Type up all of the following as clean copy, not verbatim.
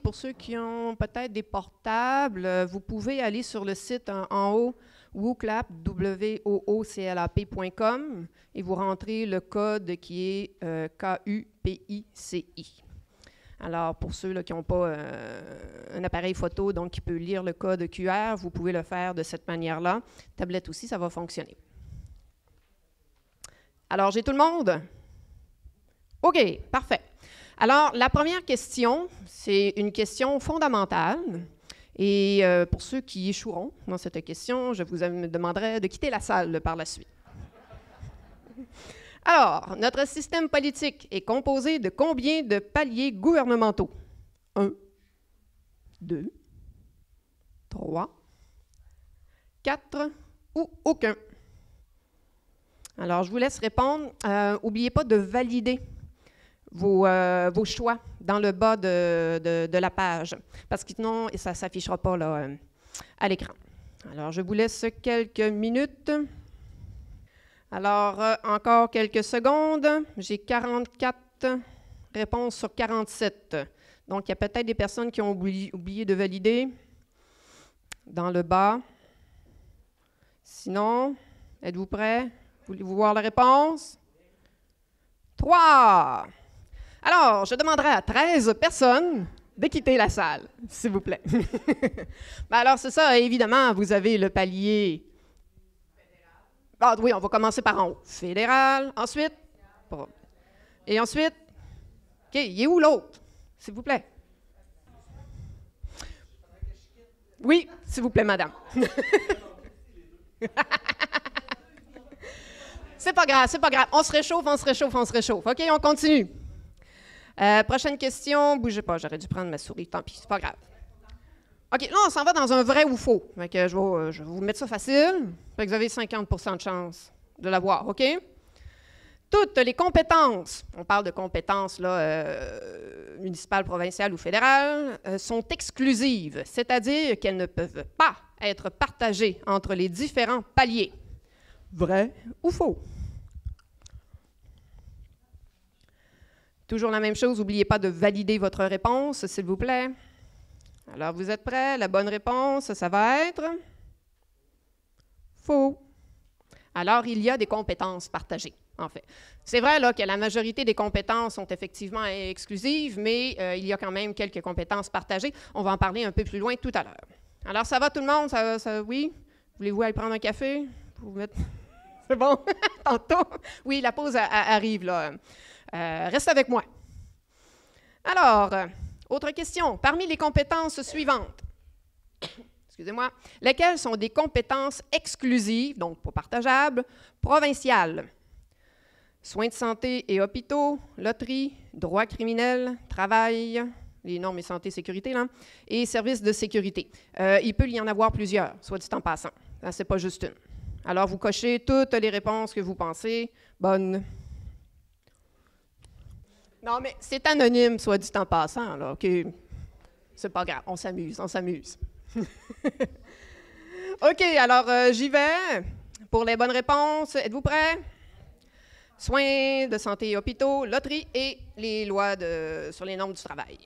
Pour ceux qui ont peut-être des portables, vous pouvez aller sur le site en haut, wooclap, wooclap.com, et vous rentrez le code qui est KUPICI. Alors, pour ceux là, qui n'ont pas un appareil photo, donc qui peut lire le code QR, vous pouvez le faire de cette manière-là. Tablette aussi, ça va fonctionner. Alors, j'ai tout le monde? OK, parfait. Alors, la première question, c'est une question fondamentale. Et pour ceux qui échoueront dans cette question, je vous demanderai de quitter la salle par la suite. Alors, notre système politique est composé de combien de paliers gouvernementaux? 1, 2, 3, 4 ou aucun? Alors, je vous laisse répondre. N'oubliez pas de valider vos choix dans le bas de la page, parce que sinon, ça ne s'affichera pas là, à l'écran. Alors, je vous laisse quelques minutes. Alors, encore quelques secondes. J'ai 44 réponses sur 47. Donc, il y a peut-être des personnes qui ont oublié de valider dans le bas. Sinon, êtes-vous prêts? Voulez-vous voir la réponse? 3. Alors, je demanderai à 13 personnes de quitter la salle, s'il vous plaît. Ben alors, c'est ça, évidemment, vous avez le palier. Ah oui, on va commencer par en haut. Fédéral, ensuite. Et ensuite, OK, il est où l'autre, s'il vous plaît? Oui, s'il vous plaît, madame. C'est pas grave, c'est pas grave. On se réchauffe, on se réchauffe, on se réchauffe. OK, on continue. Prochaine question. Bougez pas, j'aurais dû prendre ma souris. Tant pis, c'est pas grave. OK, là, on s'en va dans un vrai ou faux. Fait que je vais vous mettre ça facile. Fait que vous avez 50 % de chance de l'avoir, OK? Toutes les compétences, on parle de compétences là, municipales, provinciales ou fédérales, sont exclusives, c'est-à-dire qu'elles ne peuvent pas être partagées entre les différents paliers. Vrai ou faux? Toujours la même chose, n'oubliez pas de valider votre réponse, s'il vous plaît. Alors, vous êtes prêts? La bonne réponse, ça va être faux. Alors, il y a des compétences partagées, en fait. C'est vrai là, que la majorité des compétences sont effectivement exclusives, mais il y a quand même quelques compétences partagées. On va en parler un peu plus loin tout à l'heure. Alors, ça va tout le monde? Oui? Voulez-vous aller prendre un café? Vous mettre... C'est bon? Tantôt? Oui, la pause arrive, là. Reste avec moi. Alors, autre question. Parmi les compétences suivantes, excusez-moi, lesquelles sont des compétences exclusives, donc pas partageables, provinciales? Soins de santé et hôpitaux, loterie, droit criminel, travail, les normes et santé et sécurité, là, et services de sécurité. Il peut y en avoir plusieurs, soit dit en passant. Ce n'est pas juste une. Alors, vous cochez toutes les réponses que vous pensez bonnes. Non, mais c'est anonyme, soit dit en passant, là, OK? C'est pas grave, on s'amuse, on s'amuse. OK, alors j'y vais. Pour les bonnes réponses, êtes-vous prêts? Soins de santé et hôpitaux, loterie et les lois sur les normes du travail.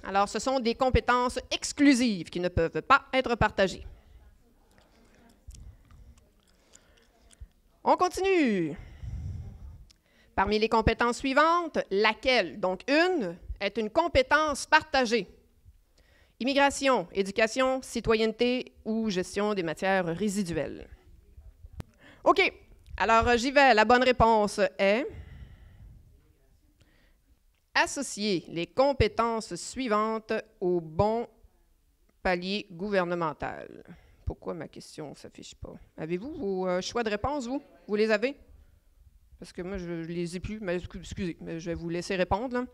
Alors, ce sont des compétences exclusives qui ne peuvent pas être partagées. On continue. Parmi les compétences suivantes, laquelle, donc une, est une compétence partagée? Immigration, éducation, citoyenneté ou gestion des matières résiduelles. OK, alors j'y vais. La bonne réponse est associer les compétences suivantes au bon palier gouvernemental. Pourquoi ma question ne s'affiche pas? Avez-vous vos choix de réponse, vous? Vous les avez? Parce que moi, je ne les ai plus, mais excusez, mais je vais vous laisser répondre, là.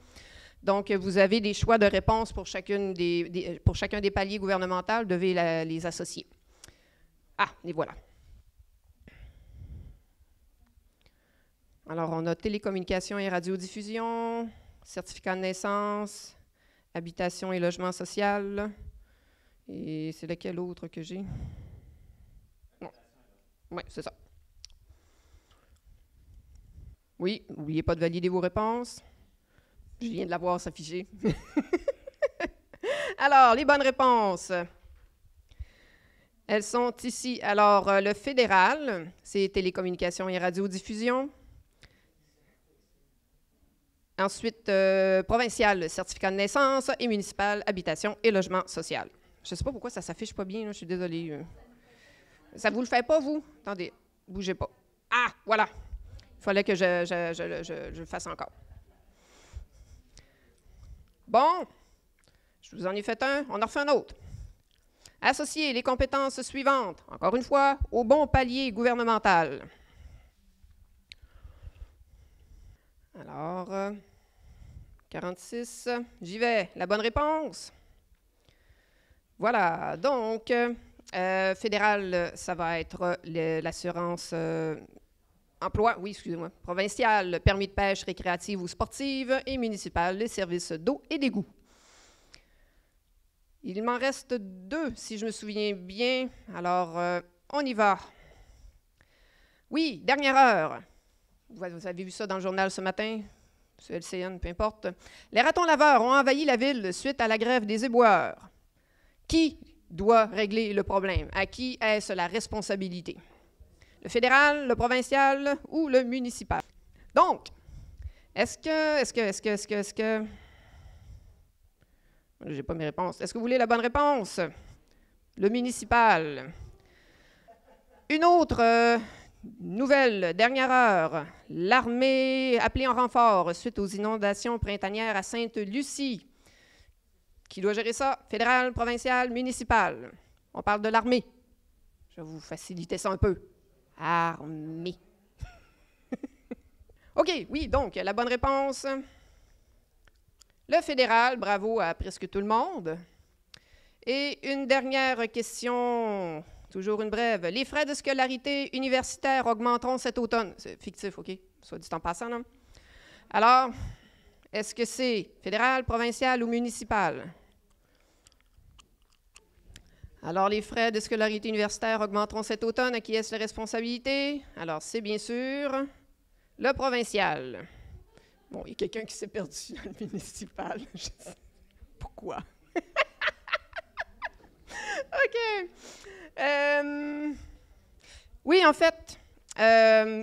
Donc, vous avez des choix de réponse pour chacun des paliers gouvernementaux, vous devez les associer. Ah, les voilà. Alors, on a télécommunications et radiodiffusion, certificat de naissance, habitation et logement social. Et c'est lequel autre que j'ai? Oui, c'est ça. Oui, n'oubliez pas de valider vos réponses. Je viens de la voir s'afficher. Alors, les bonnes réponses. Elles sont ici. Alors, le fédéral, c'est télécommunications et radiodiffusion. Ensuite, provincial, certificat de naissance, et municipal, habitation et logement social. Je ne sais pas pourquoi ça ne s'affiche pas bien, là, je suis désolée. Ça ne vous le fait pas, vous? Attendez, bougez pas. Ah, voilà. Il fallait que je le fasse encore. Bon, je vous en ai fait un, on en refait un autre. Associer les compétences suivantes, encore une fois, au bon palier gouvernemental. Alors, 46, j'y vais. La bonne réponse? Voilà, donc, fédéral, ça va être l'assurance emploi, oui, excusez-moi, provincial, permis de pêche récréative ou sportive, et municipal, les services d'eau et d'égout. Il m'en reste 2, si je me souviens bien. Alors, on y va. Oui, dernière heure. Vous avez vu ça dans le journal ce matin, sur LCN, peu importe. Les ratons laveurs ont envahi la ville suite à la grève des éboueurs. Qui doit régler le problème? À qui est-ce la responsabilité? Le fédéral, le provincial ou le municipal? Donc, est-ce que... J'ai pas mes réponses. Est-ce que vous voulez la bonne réponse? Le municipal. Une autre nouvelle, dernière heure. L'armée appelée en renfort suite aux inondations printanières à Sainte-Lucie. Qui doit gérer ça? Fédéral, provincial, municipal. On parle de l'armée. Je vais vous faciliter ça un peu. Armée. OK, oui, donc, la bonne réponse. Le fédéral, bravo à presque tout le monde. Et une dernière question, toujours une brève. Les frais de scolarité universitaire augmenteront cet automne. C'est fictif, OK? Soit dit en passant, non? Alors, est-ce que c'est fédéral, provincial ou municipal? Alors, les frais de scolarité universitaire augmenteront cet automne. À qui est-ce la responsabilité? Alors, c'est bien sûr le provincial. Bon, il y a quelqu'un qui s'est perdu dans le municipal. Je sais pourquoi. OK. Oui, en fait,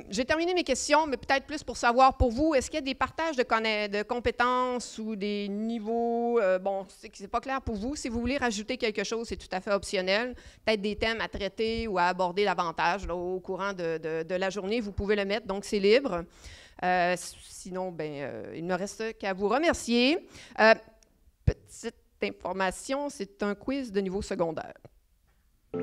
j'ai terminé mes questions, mais peut-être plus pour savoir pour vous, est-ce qu'il y a des partages de compétences ou des niveaux? Bon, c'est pas clair pour vous. Si vous voulez rajouter quelque chose, c'est tout à fait optionnel. Peut-être des thèmes à traiter ou à aborder davantage là, au courant de la journée, vous pouvez le mettre, donc c'est libre. Sinon, il ne me reste qu'à vous remercier. Petite information, c'est un quiz de niveau secondaire. La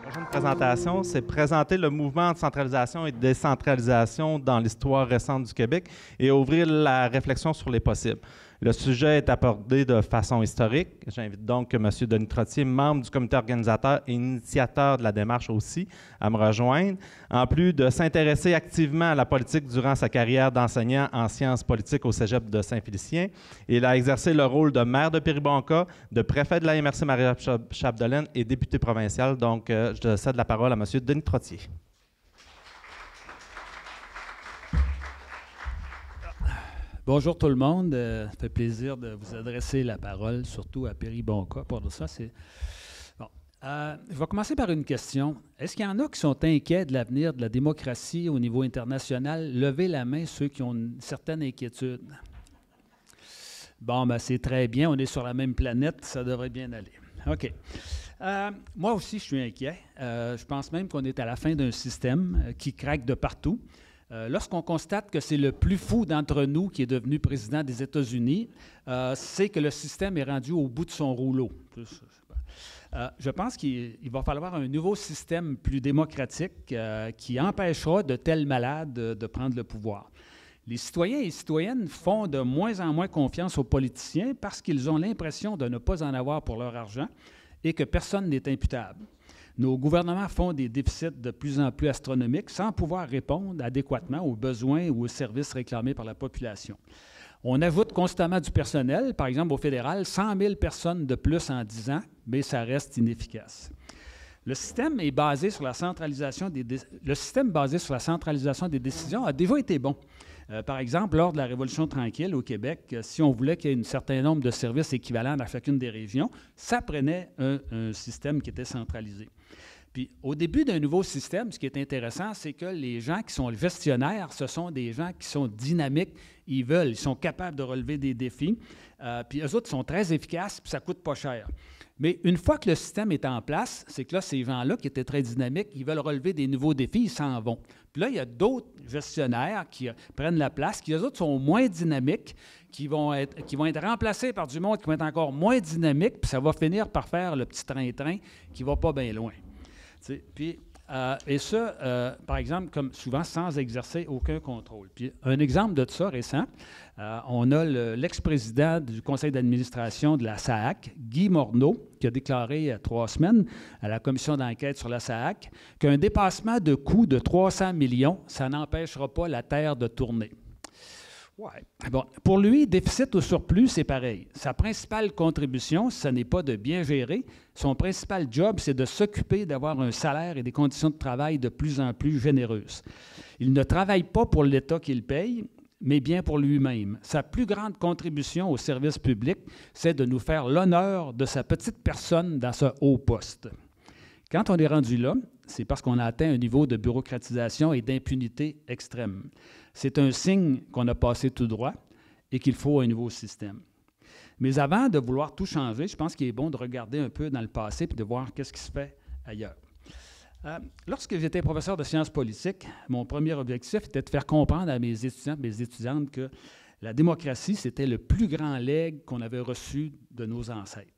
prochaine présentation, c'est présenter le mouvement de centralisation et de décentralisation dans l'histoire récente du Québec et ouvrir la réflexion sur les possibles. Le sujet est abordé de façon historique. J'invite donc M. Denis Trottier, membre du comité organisateur et initiateur de la démarche aussi, à me rejoindre. En plus de s'intéresser activement à la politique durant sa carrière d'enseignant en sciences politiques au cégep de Saint-Félicien, il a exercé le rôle de maire de Péribonka, de préfet de la MRC Marie-Chapdelaine et député provincial. Donc, je cède la parole à M. Denis Trottier. Bonjour tout le monde. Ça fait plaisir de vous adresser la parole, surtout à Péribonka. Pour ça, c'est... Bon. Je vais commencer par une question. Est-ce qu'il y en a qui sont inquiets de l'avenir de la démocratie au niveau international? Levez la main ceux qui ont une certaine inquiétude. Bon, ben c'est très bien. On est sur la même planète. Ça devrait bien aller. OK. Moi aussi, je suis inquiet. Je pense même qu'on est à la fin d'un système qui craque de partout. Lorsqu'on constate que c'est le plus fou d'entre nous qui est devenu président des États-Unis, c'est que le système est rendu au bout de son rouleau. Je pense qu'il va falloir un nouveau système plus démocratique qui empêchera de tels malades de prendre le pouvoir. Les citoyens et citoyennes font de moins en moins confiance aux politiciens parce qu'ils ont l'impression de ne pas en avoir pour leur argent et que personne n'est imputable. Nos gouvernements font des déficits de plus en plus astronomiques sans pouvoir répondre adéquatement aux besoins ou aux services réclamés par la population. On ajoute constamment du personnel, par exemple au fédéral, 100 000 personnes de plus en 10 ans, mais ça reste inefficace. Le système basé sur la centralisation des décisions a déjà été bon. Par exemple, lors de la Révolution tranquille au Québec, si on voulait qu'il y ait un certain nombre de services équivalents dans chacune des régions, ça prenait un système qui était centralisé. Puis, au début d'un nouveau système, ce qui est intéressant, c'est que les gens qui sont gestionnaires, ce sont des gens qui sont dynamiques, ils sont capables de relever des défis, puis eux autres sont très efficaces, puis ça ne coûte pas cher. Mais une fois que le système est en place, c'est que là, ces gens-là qui étaient très dynamiques, ils veulent relever des nouveaux défis, ils s'en vont. Puis là, il y a d'autres gestionnaires qui prennent la place, qui eux autres sont moins dynamiques, qui vont être remplacés par du monde qui va être encore moins dynamique, puis ça va finir par faire le petit train-train qui ne va pas bien loin. Puis, et ça, par exemple, comme souvent, sans exercer aucun contrôle. Puis, un exemple de ça récent, on a l'ex-président du conseil d'administration de la SAAC, Guy Morneau, qui a déclaré il y a 3 semaines à la commission d'enquête sur la SAAC qu'un dépassement de coût de 300 millions, ça n'empêchera pas la Terre de tourner. Ouais. Bon, pour lui, déficit ou surplus, c'est pareil. Sa principale contribution, ce n'est pas de bien gérer. Son principal job, c'est de s'occuper d'avoir un salaire et des conditions de travail de plus en plus généreuses. Il ne travaille pas pour l'État qu'il paye, mais bien pour lui-même. Sa plus grande contribution au service public, c'est de nous faire l'honneur de sa petite personne dans ce haut poste. Quand on est rendu là, c'est parce qu'on a atteint un niveau de bureaucratisation et d'impunité extrême. C'est un signe qu'on a passé tout droit et qu'il faut un nouveau système. Mais avant de vouloir tout changer, je pense qu'il est bon de regarder un peu dans le passé et de voir qu'est-ce qui se fait ailleurs. Lorsque j'étais professeur de sciences politiques, mon premier objectif était de faire comprendre à mes étudiants et mes étudiantes que la démocratie, c'était le plus grand legs qu'on avait reçu de nos ancêtres.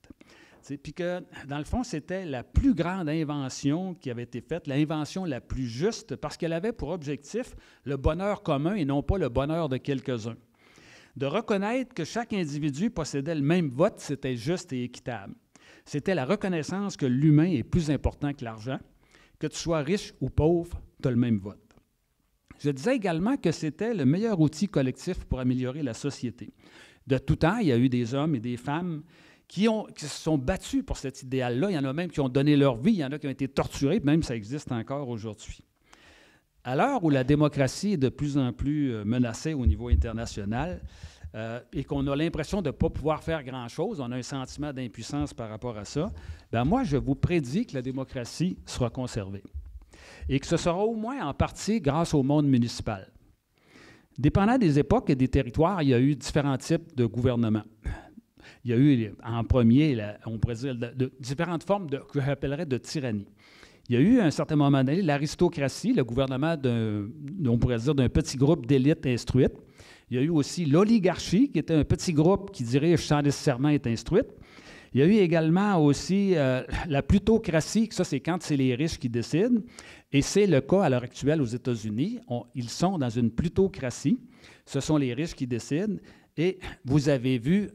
Puis que, dans le fond, c'était la plus grande invention qui avait été faite, l'invention la plus juste, parce qu'elle avait pour objectif le bonheur commun et non pas le bonheur de quelques-uns. De reconnaître que chaque individu possédait le même vote, c'était juste et équitable. C'était la reconnaissance que l'humain est plus important que l'argent, que tu sois riche ou pauvre, tu as le même vote. Je disais également que c'était le meilleur outil collectif pour améliorer la société. De tout temps, il y a eu des hommes et des femmes qui se sont battus pour cet idéal-là. Il y en a même qui ont donné leur vie, il y en a qui ont été torturés, même ça existe encore aujourd'hui. À l'heure où la démocratie est de plus en plus menacée au niveau international et qu'on a l'impression de ne pas pouvoir faire grand-chose, on a un sentiment d'impuissance par rapport à ça, bien moi, je vous prédis que la démocratie sera conservée et que ce sera au moins en partie grâce au monde municipal. Dépendant des époques et des territoires, il y a eu différents types de gouvernements. Il y a eu, en premier, on pourrait dire, différentes formes que j'appellerais de tyrannie. Il y a eu, à un certain moment donné, l'aristocratie, le gouvernement on pourrait dire, d'un petit groupe d'élites instruites. Il y a eu aussi l'oligarchie, qui était un petit groupe qui dirige sans nécessairement être instruite. Il y a eu également aussi la plutocratie, ça c'est quand c'est les riches qui décident, et c'est le cas à l'heure actuelle aux États-Unis. Ils sont dans une plutocratie, ce sont les riches qui décident. Et vous avez vu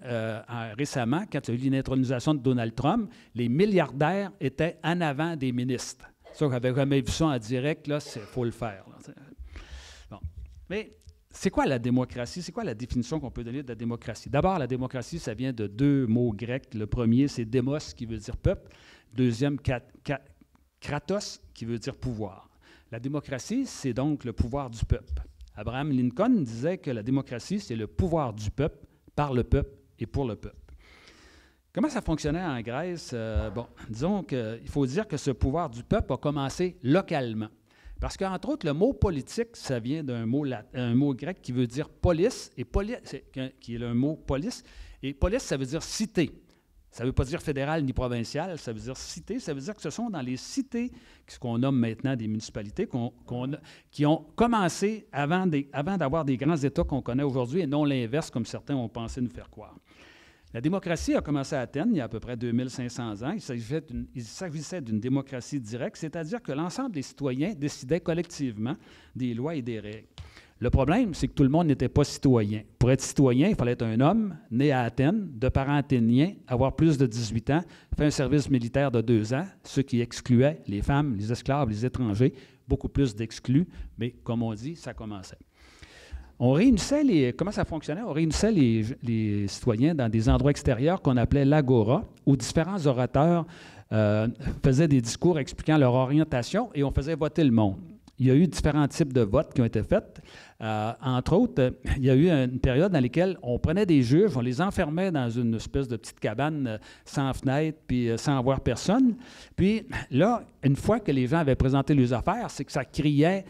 récemment, quand il y a eu l'intronisation de Donald Trump, les milliardaires étaient en avant des ministres. Ça, j'avais jamais vu ça en direct, là, il faut le faire. Bon. Mais c'est quoi la démocratie? C'est quoi la définition qu'on peut donner de la démocratie? D'abord, la démocratie, ça vient de 2 mots grecs. Le premier, c'est démos, qui veut dire peuple. Deuxième, kratos, qui veut dire pouvoir. La démocratie, c'est donc le pouvoir du peuple. Abraham Lincoln disait que la démocratie, c'est le pouvoir du peuple, par le peuple et pour le peuple. Comment ça fonctionnait en Grèce? Disons qu'il faut dire que ce pouvoir du peuple a commencé localement. Parce qu'entre autres, le mot politique, ça vient d'un mot grec qui veut dire polis, qui est le mot polis. Et polis, ça veut dire cité. Ça ne veut pas dire fédéral ni provincial, ça veut dire cité. Ça veut dire que ce sont dans les cités, ce qu'on nomme maintenant des municipalités, qui ont commencé avant d'avoir des grands États qu'on connaît aujourd'hui et non l'inverse, comme certains ont pensé nous faire croire. La démocratie a commencé à Athènes il y a à peu près 2500 ans. Il s'agissait d'une démocratie directe, c'est-à-dire que l'ensemble des citoyens décidaient collectivement des lois et des règles. Le problème, c'est que tout le monde n'était pas citoyen. Pour être citoyen, il fallait être un homme, né à Athènes, de parents athéniens, avoir plus de 18 ans, faire un service militaire de 2 ans, ce qui excluait les femmes, les esclaves, les étrangers, beaucoup plus d'exclus, mais comme on dit, ça commençait. On réunissait comment ça fonctionnait? On réunissait les citoyens dans des endroits extérieurs qu'on appelait l'agora, où différents orateurs faisaient des discours expliquant leur orientation et on faisait voter le monde. il y a eu différents types de votes qui ont été faits. Entre autres, il y a eu une période dans laquelle on prenait des juges, on les enfermait dans une espèce de petite cabane sans fenêtre, puis sans voir personne. Puis là, une fois que les gens avaient présenté leurs affaires, c'est que ça criait,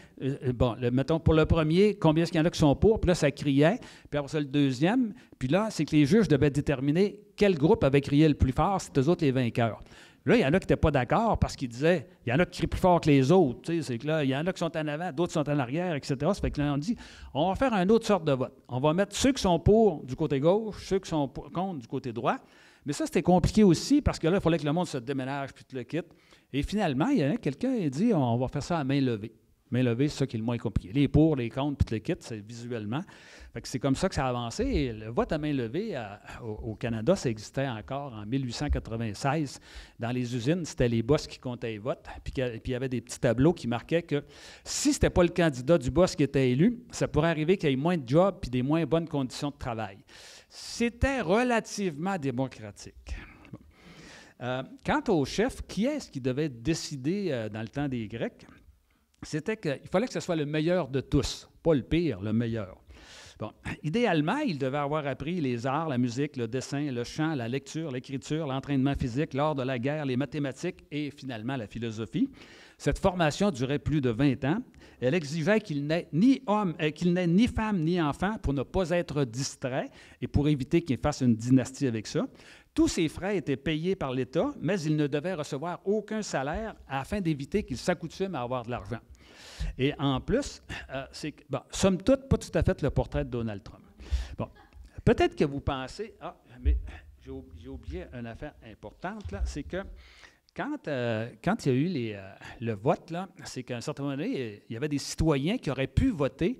mettons pour le premier, combien est-ce qu'il y en a qui sont pour, puis là, ça criait, puis après ça, le deuxième, puis là, c'est que les juges devaient déterminer quel groupe avait crié le plus fort, c'était eux autres les vainqueurs. Là, il y en a qui n'étaient pas d'accord parce qu'ils disaient, il y en a qui crient plus fort que les autres. Tu sais, c'est que là, il y en a qui sont en avant, d'autres sont en arrière, etc. Ça fait que là, on dit, on va faire une autre sorte de vote. On va mettre ceux qui sont pour du côté gauche, ceux qui sont contre du côté droit. Mais ça, c'était compliqué aussi parce que là, il fallait que le monde se déménage puis tout le quitte. Et finalement, il y en a quelqu'un qui dit, on va faire ça à main levée. Main levée, c'est ça qui est le moins compliqué. Les pour, les contre, puis le kit, c'est visuellement. Fait que c'est comme ça que ça a avancé. Et le vote à main levée au Canada, ça existait encore en 1896. Dans les usines, c'était les boss qui comptaient les votes. Puis il y avait des petits tableaux qui marquaient que si ce n'était pas le candidat du boss qui était élu, ça pourrait arriver qu'il y ait moins de jobs puis des moins bonnes conditions de travail. C'était relativement démocratique. Quant au chef, qui est-ce qui devait décider dans le temps des Grecs? C'était qu'il fallait que ce soit le meilleur de tous, pas le pire, le meilleur. Bon, idéalement, il devait avoir appris les arts, la musique, le dessin, le chant, la lecture, l'écriture, l'entraînement physique, l'art de la guerre, les mathématiques et finalement la philosophie. Cette formation durait plus de 20 ans. Elle exigeait qu'il n'ait ni femme ni enfant pour ne pas être distrait et pour éviter qu'il fasse une dynastie avec ça. Tous ces frais étaient payés par l'État, mais il ne devait recevoir aucun salaire afin d'éviter qu'il s'accoutume à avoir de l'argent. Et en plus, c'est, somme toute, pas tout à fait le portrait de Donald Trump. Bon, peut-être que vous pensez, mais j'ai oublié une affaire importante, là, c'est que quand il y a eu le vote, là, c'est qu'à un certain moment donné, il y avait des citoyens qui auraient pu voter,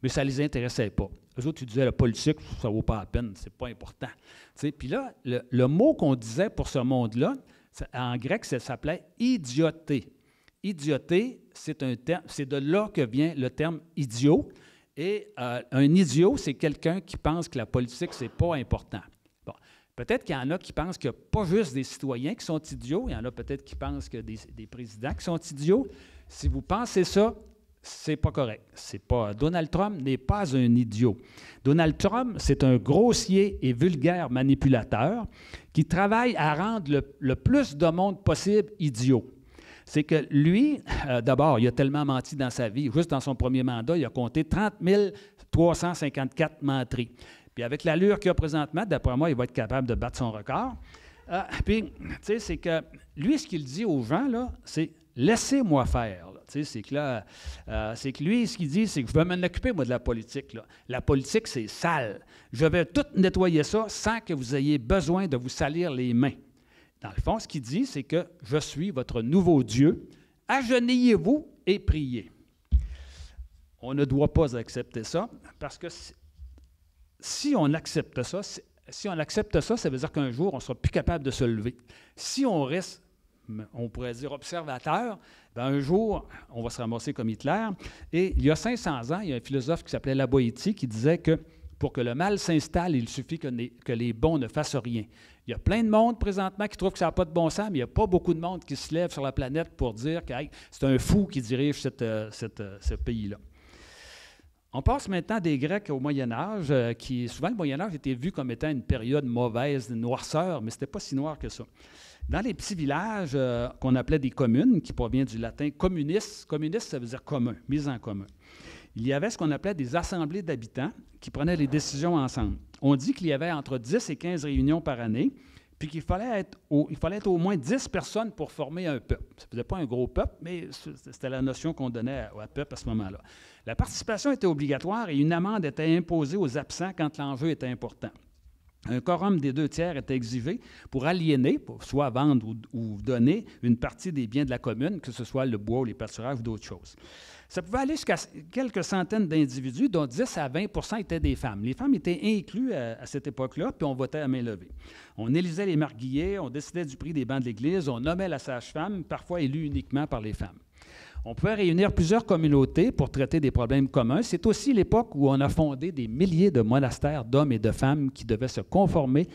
mais ça ne les intéressait pas. Eux autres, ils disaient, la politique, ça ne vaut pas la peine, c'est pas important. Puis là, le mot qu'on disait pour ce monde-là, en grec, ça s'appelait « idioté ». Idioté, c'est un terme, c'est de là que vient le terme « idiot ». Et un idiot, c'est quelqu'un qui pense que la politique, c'est pas important. Bon, peut-être qu'il y en a qui pensent qu'il n'y a pas juste des citoyens qui sont idiots, il y en a peut-être qui pensent qu'il y a des présidents qui sont idiots. Si vous pensez ça, c'est pas correct. Donald Trump n'est pas un idiot. Donald Trump, c'est un grossier et vulgaire manipulateur qui travaille à rendre le plus de monde possible idiot. C'est que lui, d'abord, il a tellement menti dans sa vie. Juste dans son premier mandat, il a compté 30 354 menteries. Puis avec l'allure qu'il a présentement, d'après moi, il va être capable de battre son record. Puis, tu sais, c'est que lui, ce qu'il dit aux gens, là, c'est « laissez-moi faire ». C'est que lui, ce qu'il dit, c'est que je vais m'en occuper, moi, de la politique. Là. La politique, c'est sale. Je vais tout nettoyer ça sans que vous ayez besoin de vous salir les mains. Dans le fond, ce qu'il dit, c'est que je suis votre nouveau Dieu. Agenouillez-vous et priez. On ne doit pas accepter ça parce que si on accepte ça, ça veut dire qu'un jour, on ne sera plus capable de se lever. Si on reste, on pourrait dire observateur, bien un jour, on va se ramasser comme Hitler. Et il y a 500 ans, il y a un philosophe qui s'appelait La Boétie qui disait que pour que le mal s'installe, il suffit que les bons ne fassent rien. Il y a plein de monde présentement qui trouve que ça n'a pas de bon sens, mais il n'y a pas beaucoup de monde qui se lève sur la planète pour dire que c'est un fou qui dirige ce pays-là. On passe maintenant des Grecs au Moyen Âge, qui souvent le Moyen Âge était vu comme étant une période mauvaise, de noirceur, mais ce n'était pas si noir que ça. Dans les petits villages qu'on appelait des communes, qui provient du latin communis, communis ça veut dire commun, mise en commun. Il y avait ce qu'on appelait des assemblées d'habitants qui prenaient les décisions ensemble. On dit qu'il y avait entre 10 et 15 réunions par année, puis qu'il fallait être au moins 10 personnes pour former un peuple. Ça ne faisait pas un gros peuple, mais c'était la notion qu'on donnait au peuple à ce moment-là. La participation était obligatoire et une amende était imposée aux absents quand l'enjeu était important. Un quorum des 2/3 était exigé pour aliéner, pour soit vendre ou donner une partie des biens de la commune, que ce soit le bois, les pâturages ou d'autres choses. Ça pouvait aller jusqu'à quelques centaines d'individus, dont 10 à 20 étaient des femmes. Les femmes étaient incluses à cette époque-là, puis on votait à main levée. On élisait les marguilliers, on décidait du prix des bancs de l'Église, on nommait la sage-femme, parfois élue uniquement par les femmes. On pouvait réunir plusieurs communautés pour traiter des problèmes communs. C'est aussi l'époque où on a fondé des milliers de monastères d'hommes et de femmes qui devaient se conformer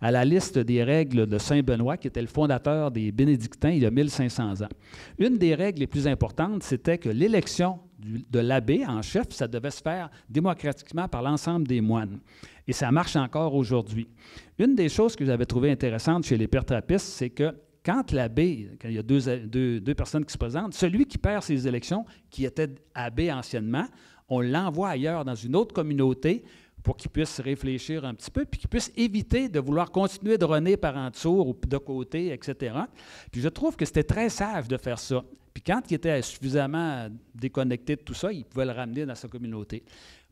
à la liste des règles de Saint Benoît, qui était le fondateur des bénédictins il y a 1500 ans. Une des règles les plus importantes, c'était que l'élection de l'abbé en chef, ça devait se faire démocratiquement par l'ensemble des moines. Et ça marche encore aujourd'hui. Une des choses que j'avais trouvées intéressantes chez les pères trappistes, c'est que quand l'abbé, quand il y a deux personnes qui se présentent, celui qui perd ses élections, qui était abbé anciennement, on l'envoie ailleurs dans une autre communauté pour qu'il puisse réfléchir un petit peu, puis qu'il puisse éviter de vouloir continuer de rôner par en dessous ou de côté, etc. Puis je trouve que c'était très sage de faire ça. Puis quand il était suffisamment déconnecté de tout ça, il pouvait le ramener dans sa communauté.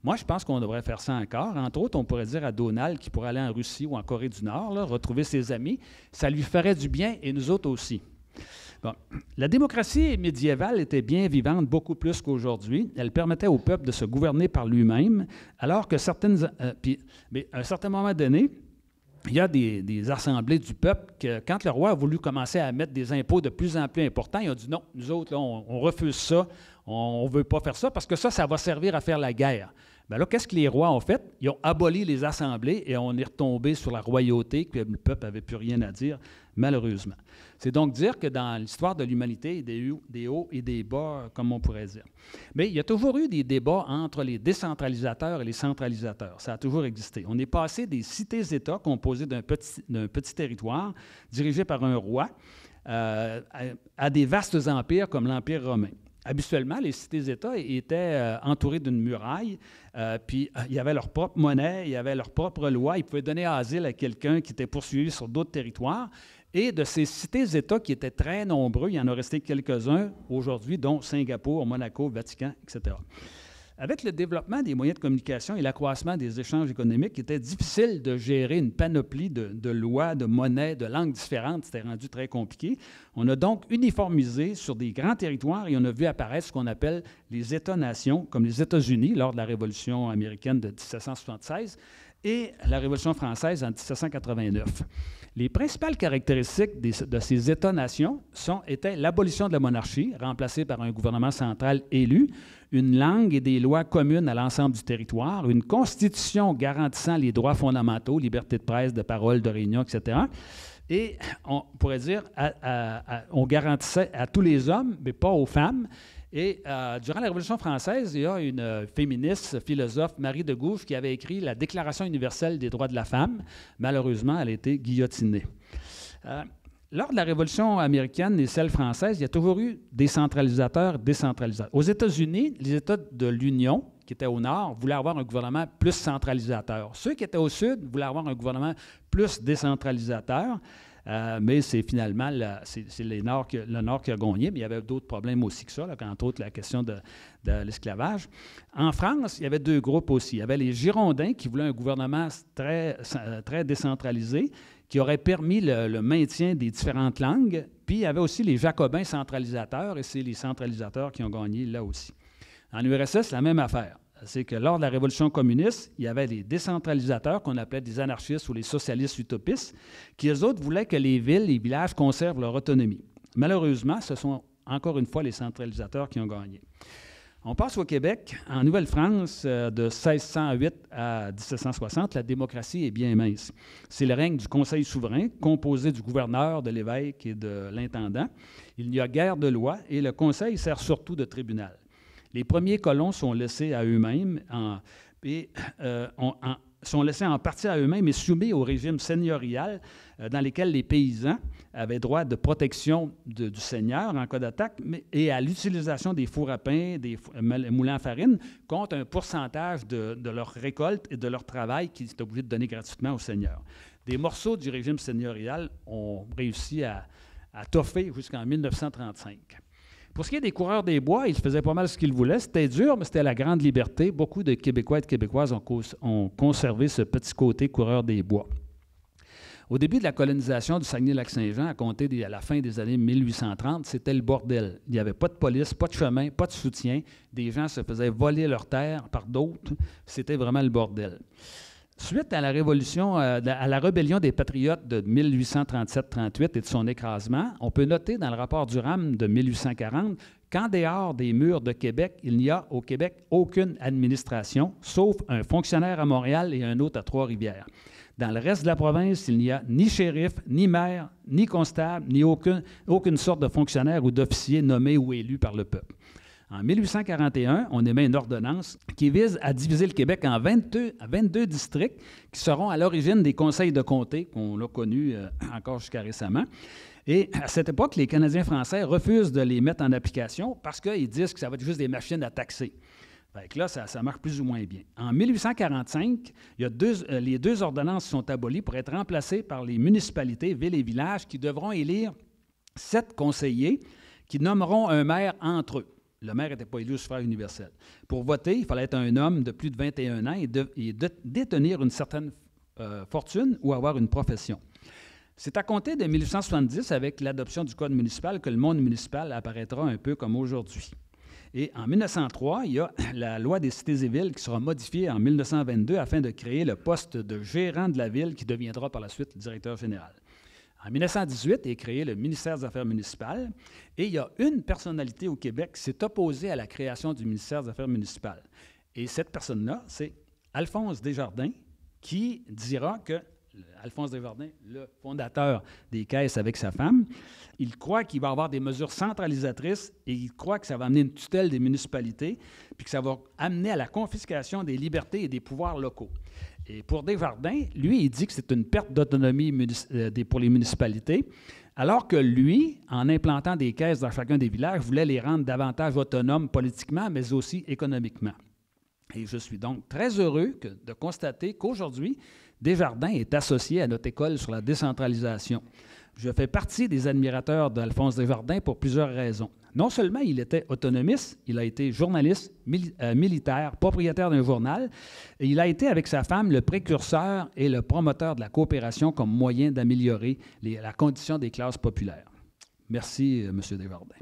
Moi, je pense qu'on devrait faire ça encore. Entre autres, on pourrait dire à Donald qu'il pourrait aller en Russie ou en Corée du Nord, là, retrouver ses amis. Ça lui ferait du bien et nous autres aussi. Bon. La démocratie médiévale était bien vivante, beaucoup plus qu'aujourd'hui. Elle permettait au peuple de se gouverner par lui-même, alors que mais à un certain moment donné, il y a des assemblées du peuple que, quand le roi a voulu commencer à mettre des impôts de plus en plus importants, ils ont dit non, nous autres, là, on refuse ça, on ne veut pas faire ça, parce que ça va servir à faire la guerre. Bien là, qu'est-ce que les rois ont fait? Ils ont aboli les assemblées et on est retombé sur la royauté, que le peuple n'avait plus rien à dire, malheureusement. C'est donc dire que dans l'histoire de l'humanité, il y a des hauts et des bas, comme on pourrait dire. Mais il y a toujours eu des débats entre les décentralisateurs et les centralisateurs. Ça a toujours existé. On est passé des cités-États composés d'un petit territoire dirigé par un roi à des vastes empires comme l'Empire romain. Habituellement, les cités-États étaient entourés d'une muraille, puis ils avaient leur propre monnaie, ils avaient leur propre loi, ils pouvaient donner asile à quelqu'un qui était poursuivi sur d'autres territoires. Et de ces cités-États qui étaient très nombreux, il y en a resté quelques-uns aujourd'hui, dont Singapour, Monaco, Vatican, etc. Avec le développement des moyens de communication et l'accroissement des échanges économiques, il était difficile de gérer une panoplie de lois, de monnaies, de langues différentes. C'était rendu très compliqué. On a donc uniformisé sur des grands territoires et on a vu apparaître ce qu'on appelle les États-nations, comme les États-Unis lors de la Révolution américaine de 1776 et la Révolution française en 1789. Les principales caractéristiques de ces États-nations étaient l'abolition de la monarchie, remplacée par un gouvernement central élu, une langue et des lois communes à l'ensemble du territoire, une constitution garantissant les droits fondamentaux, liberté de presse, de parole, de réunion, etc. Et on pourrait dire, on garantissait à tous les hommes, mais pas aux femmes. Et durant la Révolution française, il y a une féministe, philosophe, Marie de Gouges, qui avait écrit la Déclaration universelle des droits de la femme. Malheureusement, elle a été guillotinée. Lors de la Révolution américaine et celle française, il y a toujours eu des centralisateurs, décentralisateurs. Aux États-Unis, les États de l'Union, qui étaient au nord, voulaient avoir un gouvernement plus centralisateur. Ceux qui étaient au sud voulaient avoir un gouvernement plus décentralisateur. Mais c'est finalement le nord qui a gagné, mais il y avait d'autres problèmes aussi que ça, là, entre autres la question de l'esclavage. En France, il y avait deux groupes aussi. Il y avait les Girondins qui voulaient un gouvernement très, très décentralisé, qui aurait permis le maintien des différentes langues. Puis il y avait aussi les Jacobins centralisateurs, et c'est les centralisateurs qui ont gagné là aussi. En URSS, c'est la même affaire. C'est que lors de la Révolution communiste, il y avait les décentralisateurs qu'on appelait des anarchistes ou les socialistes utopistes, qui, eux autres, voulaient que les villes, les villages conservent leur autonomie. Malheureusement, ce sont encore une fois les centralisateurs qui ont gagné. On passe au Québec. En Nouvelle-France, de 1608 à 1760, la démocratie est bien mince. C'est le règne du Conseil souverain, composé du gouverneur, de l'évêque et de l'intendant. Il n'y a guère de loi et le Conseil sert surtout de tribunal. Les premiers colons sont laissés à eux-mêmes sont laissés en partie à eux-mêmes et soumis au régime seigneurial dans lequel les paysans avaient droit de protection du seigneur en cas d'attaque et à l'utilisation des fours à pain, des moulins à farine contre un pourcentage de leur récolte et de leur travail qu'ils étaient obligés de donner gratuitement au seigneur. Des morceaux du régime seigneurial ont réussi à toffer jusqu'en 1935. Pour ce qui est des coureurs des bois, ils faisaient pas mal ce qu'ils voulaient. C'était dur, mais c'était la grande liberté. Beaucoup de Québécois et de Québécoises ont conservé ce petit côté coureur des bois. Au début de la colonisation du Saguenay-Lac-Saint-Jean, à compter à la fin des années 1830, c'était le bordel. Il n'y avait pas de police, pas de chemin, pas de soutien. Des gens se faisaient voler leurs terres par d'autres. C'était vraiment le bordel. Suite à la révolution, à la rébellion des Patriotes de 1837-38 et de son écrasement, on peut noter dans le rapport Durham de 1840 qu'en dehors des murs de Québec, il n'y a au Québec aucune administration, sauf un fonctionnaire à Montréal et un autre à Trois-Rivières. Dans le reste de la province, il n'y a ni shérif, ni maire, ni constable, ni aucune sorte de fonctionnaire ou d'officier nommé ou élu par le peuple. En 1841, on émet une ordonnance qui vise à diviser le Québec en 22 districts qui seront à l'origine des conseils de comté, qu'on a connus encore jusqu'à récemment. Et à cette époque, les Canadiens français refusent de les mettre en application parce qu'ils disent que ça va être juste des machines à taxer. Fait que là, ça marche plus ou moins bien. En 1845, les deux ordonnances sont abolies pour être remplacées par les municipalités, villes et villages qui devront élire 7 conseillers qui nommeront un maire entre eux. Le maire n'était pas élu au suffrage universel. Pour voter, il fallait être un homme de plus de 21 ans et détenir une certaine fortune ou avoir une profession. C'est à compter de 1870, avec l'adoption du Code municipal, que le monde municipal apparaîtra un peu comme aujourd'hui. Et en 1903, il y a la loi des cités et villes qui sera modifiée en 1922 afin de créer le poste de gérant de la ville qui deviendra par la suite le directeur général. En 1918 est créé le ministère des Affaires municipales et il y a une personnalité au Québec qui s'est opposée à la création du ministère des Affaires municipales. Et cette personne-là, c'est Alphonse Desjardins, qui dira que Alphonse Desjardins, le fondateur des caisses avec sa femme, il croit qu'il va y avoir des mesures centralisatrices et il croit que ça va amener une tutelle des municipalités puis que ça va amener à la confiscation des libertés et des pouvoirs locaux. Et pour Desjardins, lui, il dit que c'est une perte d'autonomie pour les municipalités, alors que lui, en implantant des caisses dans chacun des villages, voulait les rendre davantage autonomes politiquement, mais aussi économiquement. Et je suis donc très heureux de constater qu'aujourd'hui, Desjardins est associé à notre école sur la décentralisation. Je fais partie des admirateurs d'Alphonse Desjardins pour plusieurs raisons. Non seulement il était autonomiste, il a été journaliste, militaire, propriétaire d'un journal, et il a été avec sa femme le précurseur et le promoteur de la coopération comme moyen d'améliorer la condition des classes populaires. Merci, M. Desjardins.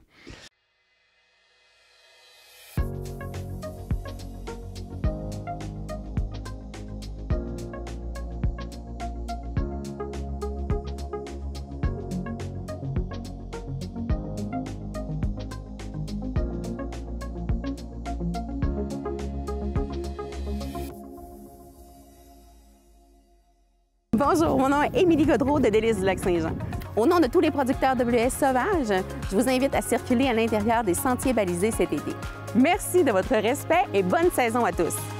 Bonjour, mon nom est Émilie Godreau de Délices du Lac-Saint-Jean. Au nom de tous les producteurs WS Sauvage, je vous invite à circuler à l'intérieur des sentiers balisés cet été. Merci de votre respect et bonne saison à tous!